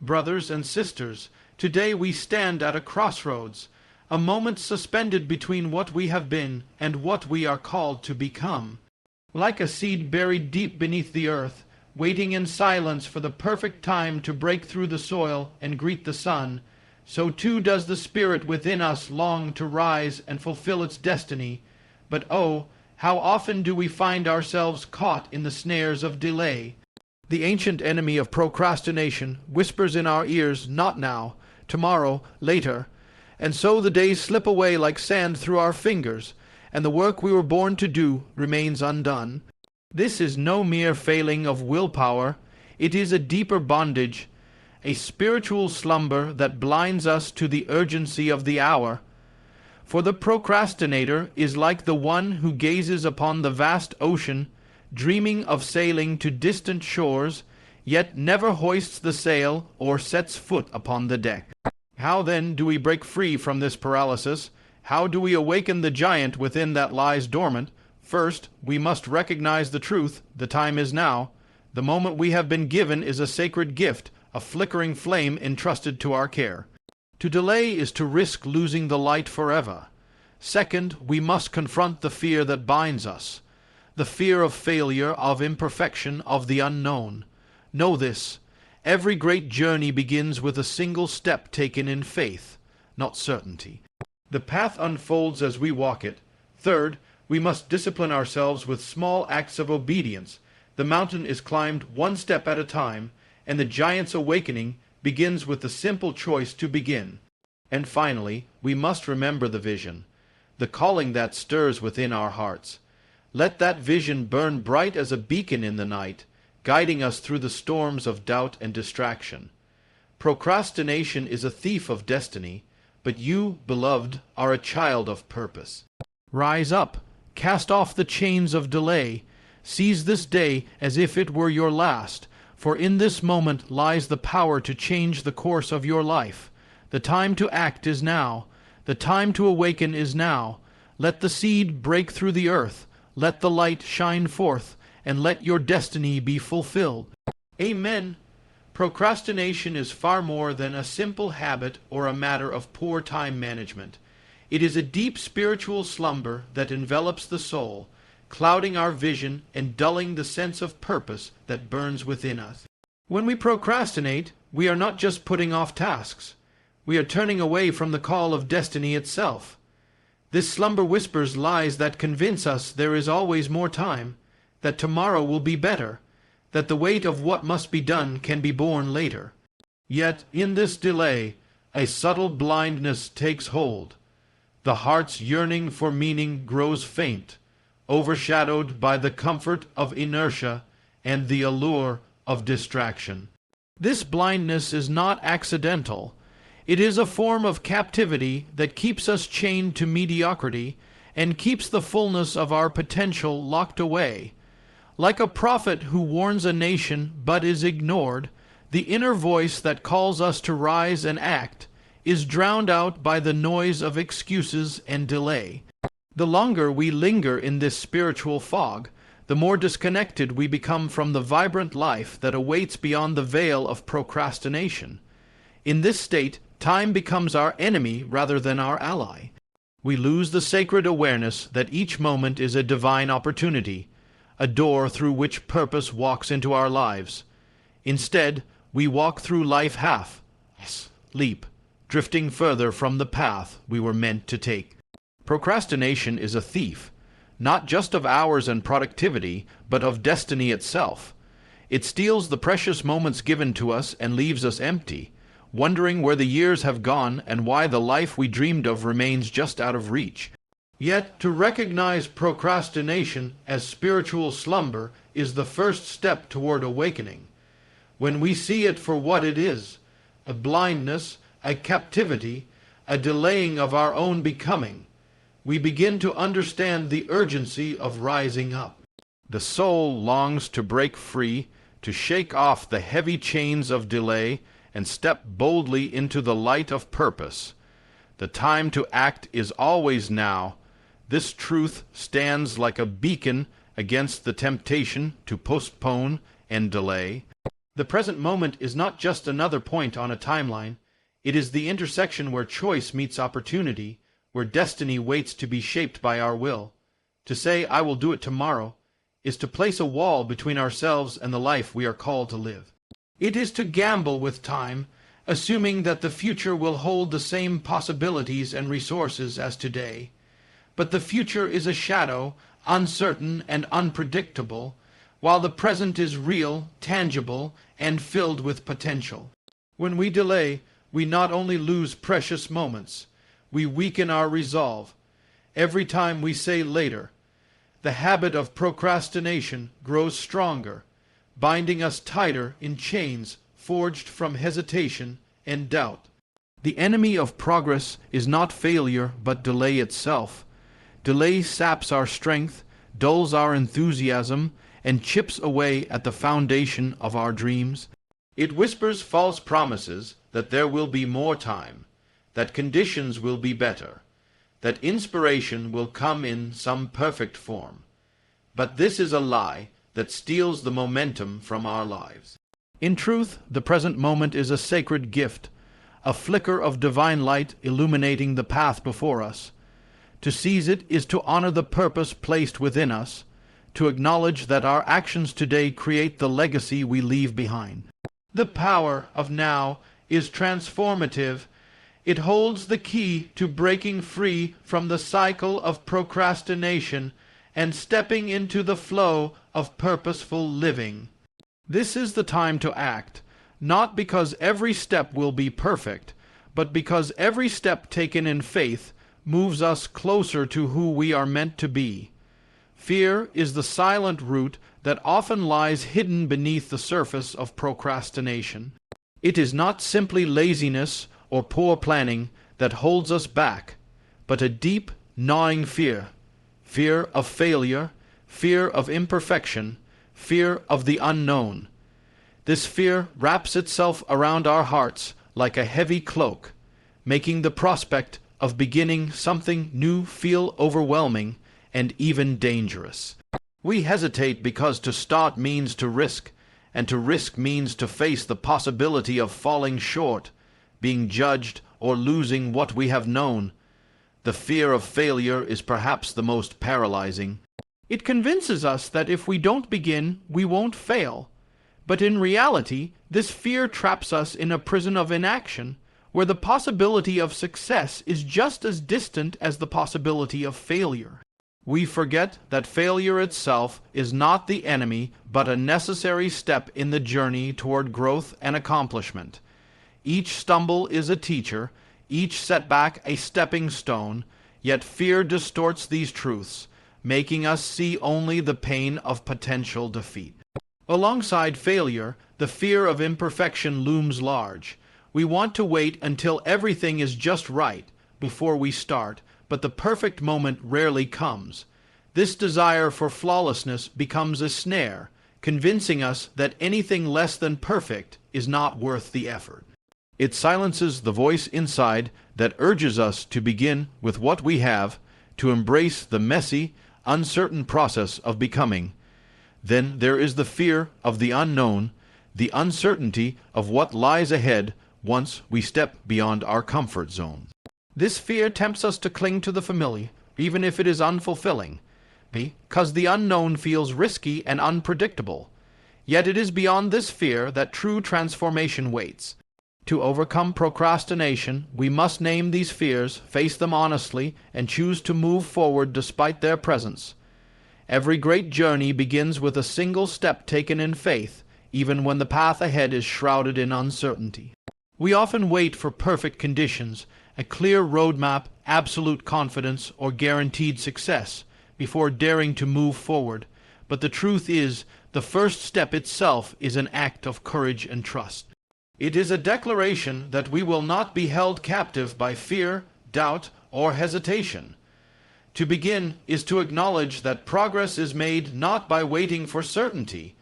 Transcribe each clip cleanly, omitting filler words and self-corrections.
Brothers and sisters, today we stand at a crossroads, a moment suspended between what we have been and what we are called to become. Like a seed buried deep beneath the earth, waiting in silence for the perfect time to break through the soil and greet the sun, so too does the Spirit within us long to rise and fulfill its destiny. But oh, how often do we find ourselves caught in the snares of delay? The ancient enemy of procrastination whispers in our ears, "Not now, tomorrow, later," and so the days slip away like sand through our fingers, and the work we were born to do remains undone. This is no mere failing of willpower, it is a deeper bondage, a spiritual slumber that blinds us to the urgency of the hour. For the procrastinator is like the one who gazes upon the vast ocean, dreaming of sailing to distant shores, yet never hoists the sail or sets foot upon the deck. How then do we break free from this paralysis? How do we awaken the giant within that lies dormant? First, we must recognize the truth. The time is now. The moment we have been given is a sacred gift, a flickering flame entrusted to our care. To delay is to risk losing the light forever. Second, we must confront the fear that binds us, the fear of failure, of imperfection, of the unknown. Know this: every great journey begins with a single step taken in faith, not certainty. The path unfolds as we walk it. Third, we must discipline ourselves with small acts of obedience. The mountain is climbed one step at a time, and the giant's awakening begins with the simple choice to begin. And finally, we must remember the vision, the calling that stirs within our hearts. Let that vision burn bright as a beacon in the night, guiding us through the storms of doubt and distraction. Procrastination is a thief of destiny, but you, beloved, are a child of purpose. Rise up, cast off the chains of delay, seize this day as if it were your last, for in this moment lies the power to change the course of your life. The time to act is now. The time to awaken is now. Let the seed break through the earth. Let the light shine forth, and let your destiny be fulfilled. Amen. Procrastination is far more than a simple habit or a matter of poor time management. It is a deep spiritual slumber that envelops the soul, clouding our vision and dulling the sense of purpose that burns within us. When we procrastinate, we are not just putting off tasks. We are turning away from the call of destiny itself. This slumber whispers lies that convince us there is always more time, that tomorrow will be better, that the weight of what must be done can be borne later. Yet in this delay, a subtle blindness takes hold. The heart's yearning for meaning grows faint, overshadowed by the comfort of inertia and the allure of distraction. This blindness is not accidental. It is a form of captivity that keeps us chained to mediocrity and keeps the fullness of our potential locked away. Like a prophet who warns a nation but is ignored, the inner voice that calls us to rise and act is drowned out by the noise of excuses and delay. The longer we linger in this spiritual fog, the more disconnected we become from the vibrant life that awaits beyond the veil of procrastination. In this state, time becomes our enemy rather than our ally. We lose the sacred awareness that each moment is a divine opportunity, a door through which purpose walks into our lives. Instead, we walk through life half asleep, drifting further from the path we were meant to take. Procrastination is a thief, not just of hours and productivity, but of destiny itself. It steals the precious moments given to us and leaves us empty, wondering where the years have gone and why the life we dreamed of remains just out of reach. Yet to recognize procrastination as spiritual slumber is the first step toward awakening. When we see it for what it is, a blindness, a captivity, a delaying of our own becoming, we begin to understand the urgency of rising up. The soul longs to break free, to shake off the heavy chains of delay, and step boldly into the light of purpose. The time to act is always now. This truth stands like a beacon against the temptation to postpone and delay. The present moment is not just another point on a timeline. It is the intersection where choice meets opportunity, where destiny waits to be shaped by our will. To say, "I will do it tomorrow," is to place a wall between ourselves and the life we are called to live. It is to gamble with time, assuming that the future will hold the same possibilities and resources as today. But the future is a shadow, uncertain and unpredictable, while the present is real, tangible, and filled with potential. When we delay, we not only lose precious moments, we weaken our resolve. Every time we say later, the habit of procrastination grows stronger, binding us tighter in chains forged from hesitation and doubt. The enemy of progress is not failure but delay itself. Delay saps our strength, dulls our enthusiasm, and chips away at the foundation of our dreams. It whispers false promises that there will be more time, that conditions will be better, that inspiration will come in some perfect form. But this is a lie that steals the momentum from our lives. In truth, the present moment is a sacred gift, a flicker of divine light illuminating the path before us. To seize it is to honor the purpose placed within us, to acknowledge that our actions today create the legacy we leave behind. The power of now is transformative. It holds the key to breaking free from the cycle of procrastination and stepping into the flow of purposeful living. This is the time to act, not because every step will be perfect, but because every step taken in faith moves us closer to who we are meant to be. Fear is the silent root that often lies hidden beneath the surface of procrastination. It is not simply laziness or poor planning that holds us back, but a deep, gnawing fear. Fear of failure, fear of imperfection, fear of the unknown. This fear wraps itself around our hearts like a heavy cloak, making the prospect of beginning something new feel overwhelming and even dangerous. We hesitate because to start means to risk, and to risk means to face the possibility of falling short, being judged, or losing what we have known. The fear of failure is perhaps the most paralyzing. It convinces us that if we don't begin, we won't fail. But in reality, this fear traps us in a prison of inaction, where the possibility of success is just as distant as the possibility of failure. We forget that failure itself is not the enemy, but a necessary step in the journey toward growth and accomplishment. Each stumble is a teacher, each setback a stepping stone, yet fear distorts these truths, making us see only the pain of potential defeat. Alongside failure, the fear of imperfection looms large. We want to wait until everything is just right before we start, but the perfect moment rarely comes. This desire for flawlessness becomes a snare, convincing us that anything less than perfect is not worth the effort. It silences the voice inside that urges us to begin with what we have, to embrace the messy, uncertain process of becoming. Then there is the fear of the unknown, the uncertainty of what lies ahead once we step beyond our comfort zone. This fear tempts us to cling to the familiar, even if it is unfulfilling, because the unknown feels risky and unpredictable. Yet it is beyond this fear that true transformation waits. To overcome procrastination, we must name these fears, face them honestly, and choose to move forward despite their presence. Every great journey begins with a single step taken in faith, even when the path ahead is shrouded in uncertainty. We often wait for perfect conditions, a clear roadmap, absolute confidence, or guaranteed success, before daring to move forward. But the truth is, the first step itself is an act of courage and trust. It is a declaration that we will not be held captive by fear, doubt, or hesitation. To begin is to acknowledge that progress is made not by waiting for certainty,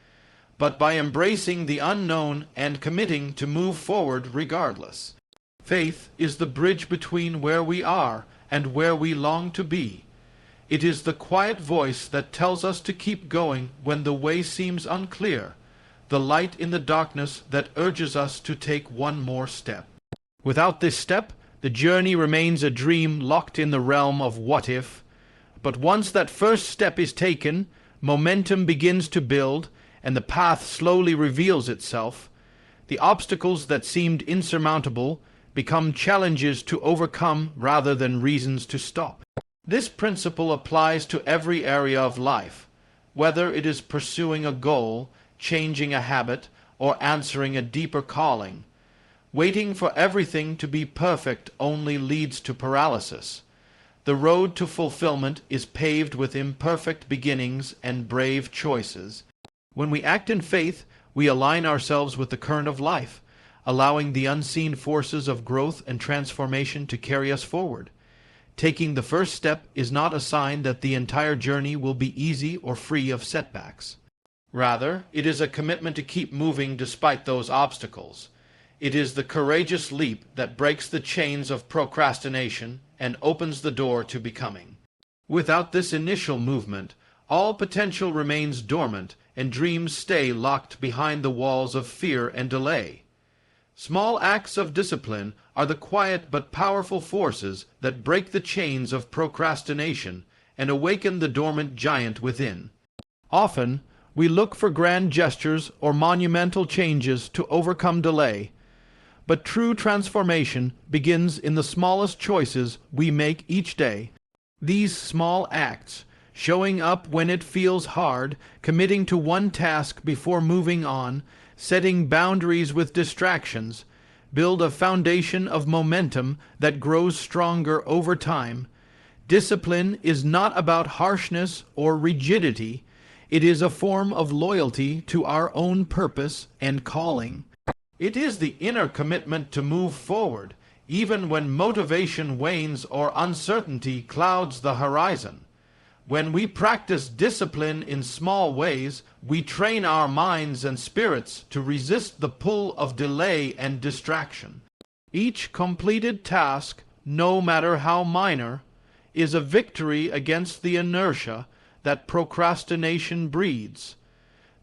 but by embracing the unknown and committing to move forward regardless. Faith is the bridge between where we are and where we long to be. It is the quiet voice that tells us to keep going when the way seems unclear, the light in the darkness that urges us to take one more step. Without this step, the journey remains a dream locked in the realm of what if. But once that first step is taken, momentum begins to build, and the path slowly reveals itself. The obstacles that seemed insurmountable become challenges to overcome rather than reasons to stop. This principle applies to every area of life, whether it is pursuing a goal, changing a habit, or answering a deeper calling. Waiting for everything to be perfect only leads to paralysis. The road to fulfillment is paved with imperfect beginnings and brave choices. When we act in faith, we align ourselves with the current of life, allowing the unseen forces of growth and transformation to carry us forward. Taking the first step is not a sign that the entire journey will be easy or free of setbacks. Rather, it is a commitment to keep moving despite those obstacles. It is the courageous leap that breaks the chains of procrastination and opens the door to becoming. Without this initial movement, all potential remains dormant and dreams stay locked behind the walls of fear and delay. Small acts of discipline are the quiet but powerful forces that break the chains of procrastination and awaken the dormant giant within. Often, we look for grand gestures or monumental changes to overcome delay, but true transformation begins in the smallest choices we make each day. These small acts, showing up when it feels hard, committing to one task before moving on, setting boundaries with distractions, build a foundation of momentum that grows stronger over time. Discipline is not about harshness or rigidity. It is a form of loyalty to our own purpose and calling. It is the inner commitment to move forward, even when motivation wanes or uncertainty clouds the horizon. When we practice discipline in small ways, we train our minds and spirits to resist the pull of delay and distraction. Each completed task, no matter how minor, is a victory against the inertia that procrastination breeds.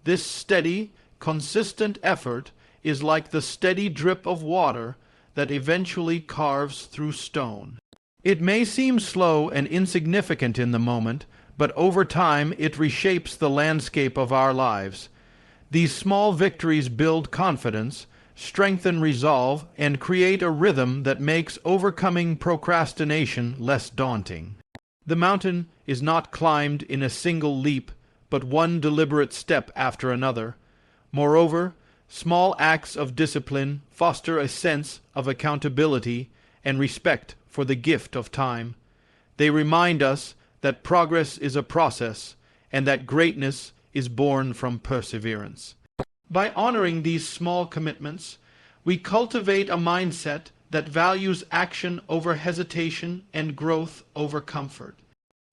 This steady, consistent effort is like the steady drip of water that eventually carves through stone. It may seem slow and insignificant in the moment, but over time it reshapes the landscape of our lives. These small victories build confidence, strengthen resolve, and create a rhythm that makes overcoming procrastination less daunting. The mountain is not climbed in a single leap, but one deliberate step after another. Moreover, small acts of discipline foster a sense of accountability and respect for the gift of time. They remind us that progress is a process and that greatness is born from perseverance. By honoring these small commitments, we cultivate a mindset that values action over hesitation and growth over comfort.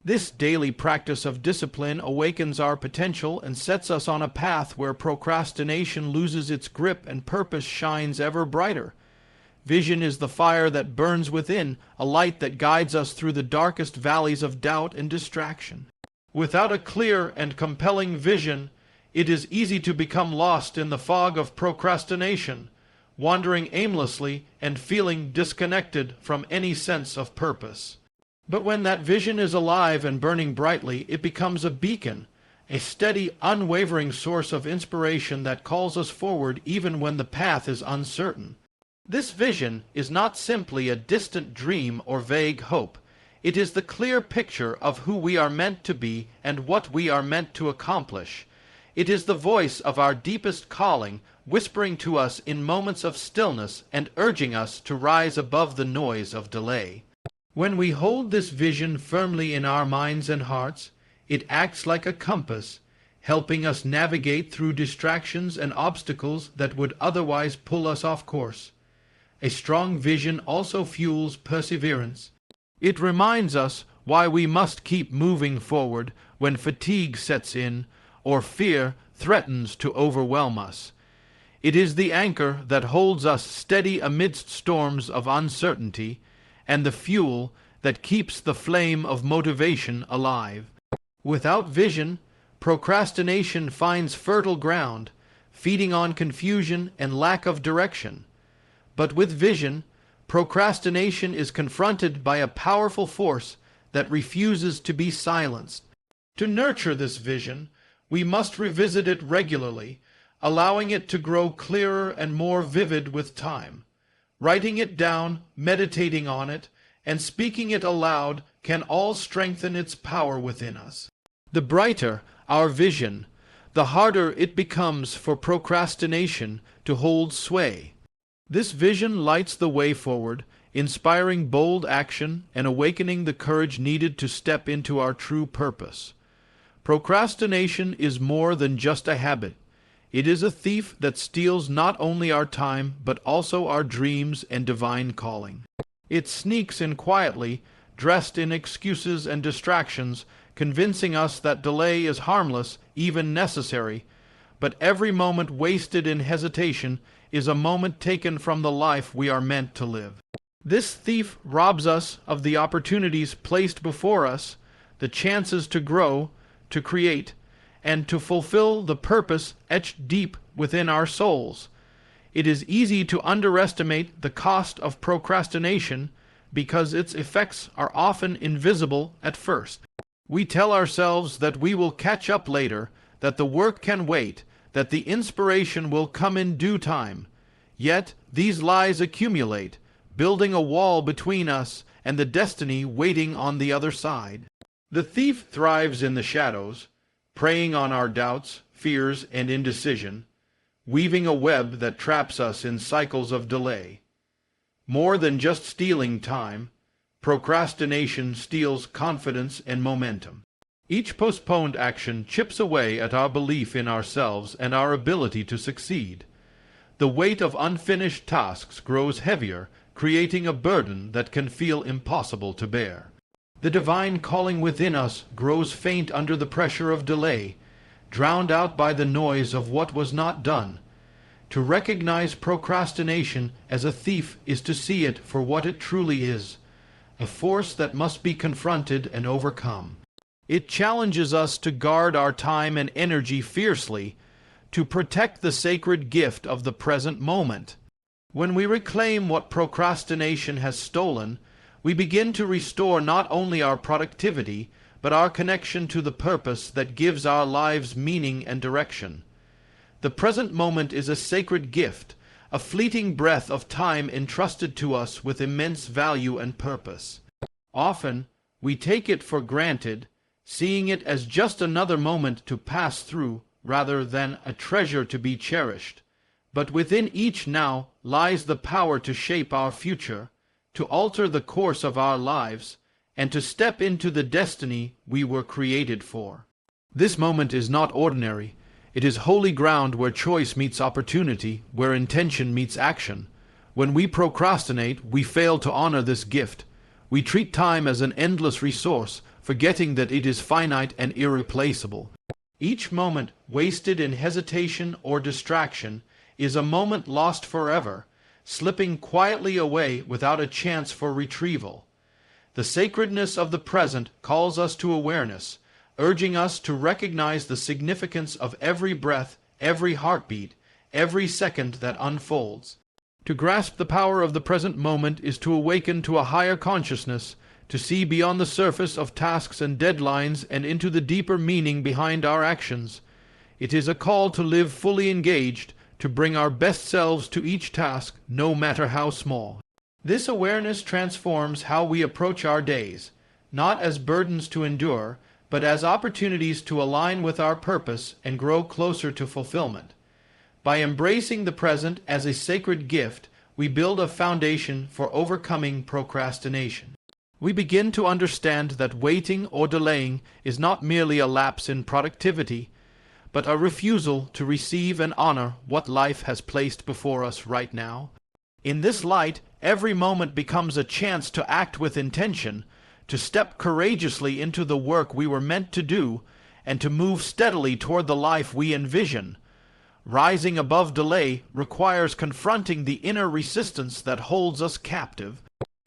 This daily practice of discipline awakens our potential and sets us on a path where procrastination loses its grip and purpose shines ever brighter. Vision is the fire that burns within, a light that guides us through the darkest valleys of doubt and distraction. Without a clear and compelling vision, it is easy to become lost in the fog of procrastination, wandering aimlessly and feeling disconnected from any sense of purpose. But when that vision is alive and burning brightly, it becomes a beacon, a steady, unwavering source of inspiration that calls us forward even when the path is uncertain. This vision is not simply a distant dream or vague hope. It is the clear picture of who we are meant to be and what we are meant to accomplish. It is the voice of our deepest calling, whispering to us in moments of stillness and urging us to rise above the noise of delay. When we hold this vision firmly in our minds and hearts, it acts like a compass, helping us navigate through distractions and obstacles that would otherwise pull us off course. A strong vision also fuels perseverance. It reminds us why we must keep moving forward when fatigue sets in or fear threatens to overwhelm us. It is the anchor that holds us steady amidst storms of uncertainty and the fuel that keeps the flame of motivation alive. Without vision, procrastination finds fertile ground, feeding on confusion and lack of direction. But with vision, procrastination is confronted by a powerful force that refuses to be silenced. To nurture this vision, we must revisit it regularly, allowing it to grow clearer and more vivid with time. Writing it down, meditating on it, and speaking it aloud can all strengthen its power within us. The brighter our vision, the harder it becomes for procrastination to hold sway. This vision lights the way forward, inspiring bold action and awakening the courage needed to step into our true purpose. Procrastination is more than just a habit. It is a thief that steals not only our time, but also our dreams and divine calling. It sneaks in quietly, dressed in excuses and distractions, convincing us that delay is harmless, even necessary. But every moment wasted in hesitation is a moment taken from the life we are meant to live. This thief robs us of the opportunities placed before us, the chances to grow, to create, and to fulfill the purpose etched deep within our souls. It is easy to underestimate the cost of procrastination because its effects are often invisible at first. We tell ourselves that we will catch up later, that the work can wait, that the inspiration will come in due time. Yet these lies accumulate, building a wall between us and the destiny waiting on the other side. The thief thrives in the shadows, preying on our doubts, fears, and indecision, weaving a web that traps us in cycles of delay. More than just stealing time, procrastination steals confidence and momentum. Each postponed action chips away at our belief in ourselves and our ability to succeed. The weight of unfinished tasks grows heavier, creating a burden that can feel impossible to bear. The divine calling within us grows faint under the pressure of delay, drowned out by the noise of what was not done. To recognize procrastination as a thief is to see it for what it truly is, a force that must be confronted and overcome. It challenges us to guard our time and energy fiercely, to protect the sacred gift of the present moment. When we reclaim what procrastination has stolen, we begin to restore not only our productivity, but our connection to the purpose that gives our lives meaning and direction. The present moment is a sacred gift, a fleeting breath of time entrusted to us with immense value and purpose. Often, we take it for granted, seeing it as just another moment to pass through rather than a treasure to be cherished. But within each now lies the power to shape our future, to alter the course of our lives, and to step into the destiny we were created for. This moment is not ordinary. It is holy ground where choice meets opportunity, where intention meets action. When we procrastinate, we fail to honor this gift. We treat time as an endless resource, forgetting that it is finite and irreplaceable. Each moment wasted in hesitation or distraction is a moment lost forever, slipping quietly away without a chance for retrieval. The sacredness of the present calls us to awareness, urging us to recognize the significance of every breath, every heartbeat, every second that unfolds. To grasp the power of the present moment is to awaken to a higher consciousness, to see beyond the surface of tasks and deadlines and into the deeper meaning behind our actions. It is a call to live fully engaged, to bring our best selves to each task, no matter how small. This awareness transforms how we approach our days, not as burdens to endure, but as opportunities to align with our purpose and grow closer to fulfillment. By embracing the present as a sacred gift, we build a foundation for overcoming procrastination. We begin to understand that waiting or delaying is not merely a lapse in productivity, but a refusal to receive and honor what life has placed before us right now. In this light, every moment becomes a chance to act with intention, to step courageously into the work we were meant to do, and to move steadily toward the life we envision. Rising above delay requires confronting the inner resistance that holds us captive.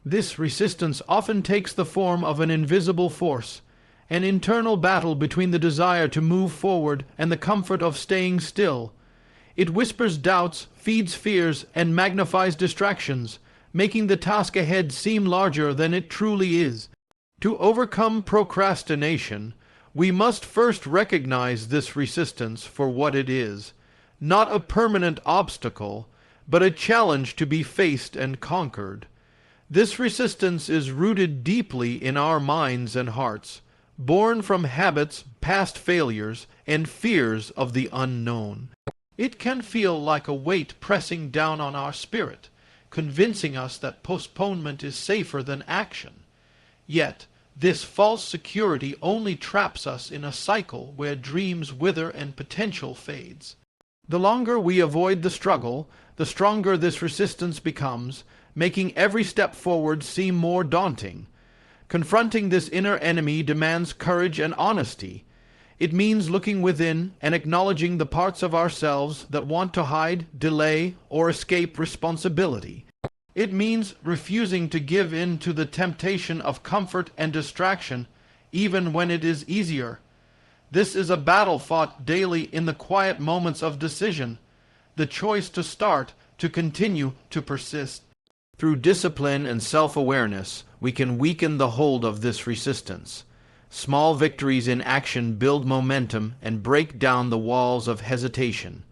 This resistance often takes the form of an invisible force, an internal battle between the desire to move forward and the comfort of staying still. It whispers doubts, feeds fears, and magnifies distractions, making the task ahead seem larger than it truly is. To overcome procrastination, we must first recognize this resistance for what it is, not a permanent obstacle, but a challenge to be faced and conquered. This resistance is rooted deeply in our minds and hearts, born from habits, past failures, and fears of the unknown. It can feel like a weight pressing down on our spirit, convincing us that postponement is safer than action. Yet, this false security only traps us in a cycle where dreams wither and potential fades. The longer we avoid the struggle, the stronger this resistance becomes, making every step forward seem more daunting. Confronting this inner enemy demands courage and honesty. It means looking within and acknowledging the parts of ourselves that want to hide, delay, or escape responsibility. It means refusing to give in to the temptation of comfort and distraction, even when it is easier. This is a battle fought daily in the quiet moments of decision, the choice to start, to continue, to persist. Through discipline and self-awareness, we can weaken the hold of this resistance. Small victories in action build momentum and break down the walls of hesitation.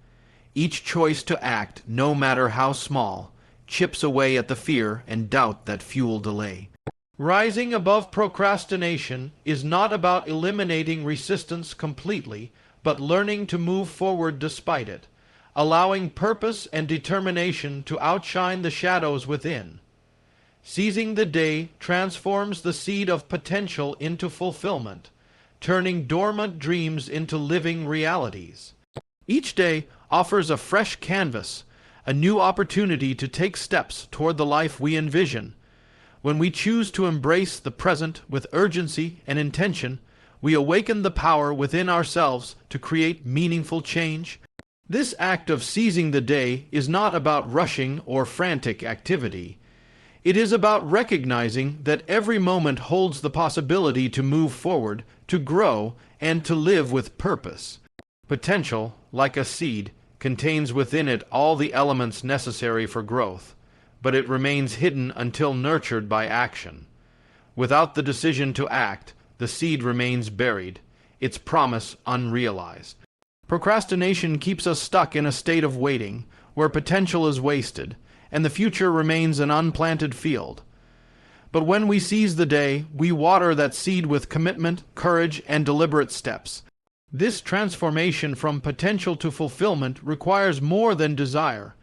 Each choice to act, no matter how small, chips away at the fear and doubt that fuel delay. Rising above procrastination is not about eliminating resistance completely, but learning to move forward despite it, allowing purpose and determination to outshine the shadows within. Seizing the day transforms the seed of potential into fulfillment, turning dormant dreams into living realities. Each day offers a fresh canvas, a new opportunity to take steps toward the life we envision. When we choose to embrace the present with urgency and intention, we awaken the power within ourselves to create meaningful change. This act of seizing the day is not about rushing or frantic activity. It is about recognizing that every moment holds the possibility to move forward, to grow, and to live with purpose. Potential, like a seed, contains within it all the elements necessary for growth, but it remains hidden until nurtured by action. Without the decision to act, the seed remains buried, its promise unrealized. Procrastination keeps us stuck in a state of waiting, where potential is wasted, and the future remains an unplanted field. But when we seize the day, we water that seed with commitment, courage, and deliberate steps. This transformation from potential to fulfillment requires more than desire.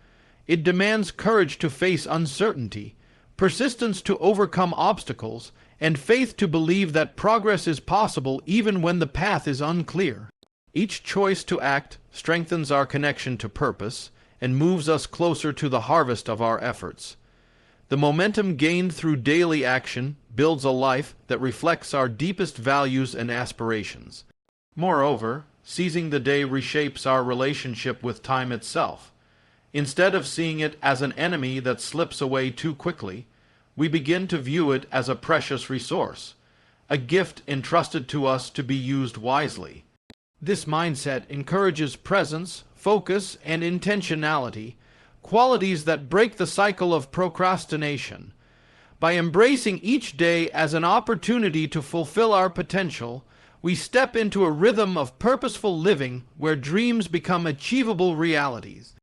It demands courage to face uncertainty, persistence to overcome obstacles, and faith to believe that progress is possible even when the path is unclear. Each choice to act strengthens our connection to purpose and moves us closer to the harvest of our efforts. The momentum gained through daily action builds a life that reflects our deepest values and aspirations. Moreover, seizing the day reshapes our relationship with time itself. Instead of seeing it as an enemy that slips away too quickly, we begin to view it as a precious resource, a gift entrusted to us to be used wisely. This mindset encourages presence, focus, and intentionality, qualities that break the cycle of procrastination. By embracing each day as an opportunity to fulfill our potential, we step into a rhythm of purposeful living where dreams become achievable realities.